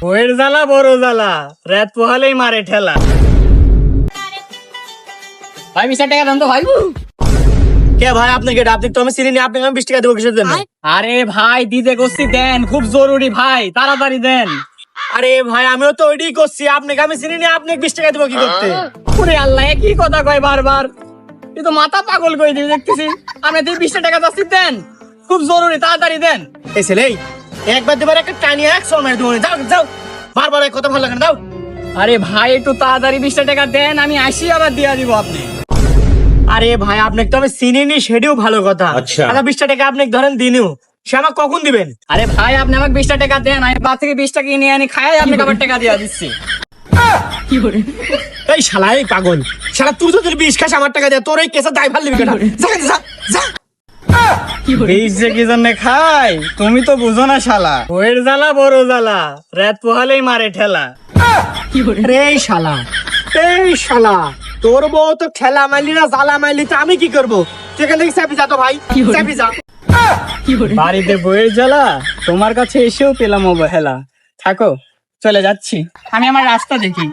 বইয়ের জ্বালা বড় জ্বালা, রাত পোহালেই মারে ঠেলা। ভাই 20 টাকা দেন তো ভাই। কে ভাই আপনাকে আপনি তো আমি চিনি না, আপনাকে আমি 20 টাকা দেবো কিসের জন্য? আরে ভাই দিতে করছি, দেন, খুব জরুরি ভাই, তাড়াতাড়ি দেন। আরে ভাই আমিও তো ওইটাই করছি, আপনাকে আমি চিনি না, আপনাকে 20 টাকা দেবো কি করতে? ওরে আল্লাহ, কি কথা কয় বারবার, এ তো মাথা পাগল করে দিয়ে দেখতেছি। আপনি 20 টাকা চাচ্ছি, দেন, খুব জরুরি, তাড়াতাড়ি দেন। এই ছেলে একবার দেবার একটা টানিয়ে 100 মার দেবো। যাও যাও, বারবার এক কথা ভালো লাগে না, দাও। আরে ভাই একটু তাড়াতাড়ি 20 টাকা দেন, আমি আসি আবার দিয়া দিব আপনি। আরে ভাই আপনাকে তো আমি চিনি নি, সেটাও ভালো কথা। আচ্ছা। 20 টাকা আপনাকে ধরেন দিনও, সে আমাকে কখন দিবেন? আরে ভাই আপনি আমাকে 20 টাকা দেন, আমি বাড়ি থেকে 20 টাকা নিয়ে আনি খাই, আপনি আবার টাকা দিয়ে দিচ্ছি। এই শালা, এই পাগল শালা, তুই তো তোর 20 খাস, আমার টাকা দে, তোর এই কেসে দায় ভাল দিবি কেন? যা যা যা। বিষ যে কি জন্য খাই তুমি তো বুঝো না শালা, বইয়ের জ্বালা বড় জ্বালা, রাত পোহালেই মারে ঠেলা। রে শালা, এই শালা, তোর বউ তো ঠেলা মাইলি না জ্বালা মাইলি, তো আমি কি করবো? তুই এখান থেকে চাপি যা তো ভাই, চাপি যা। বাড়িতে বইয়ের জ্বালা, তোমার কাছে এসেও পেলাম অবহেলা। থাকো, চলে যাচ্ছি, আমি আমার রাস্তা দেখি।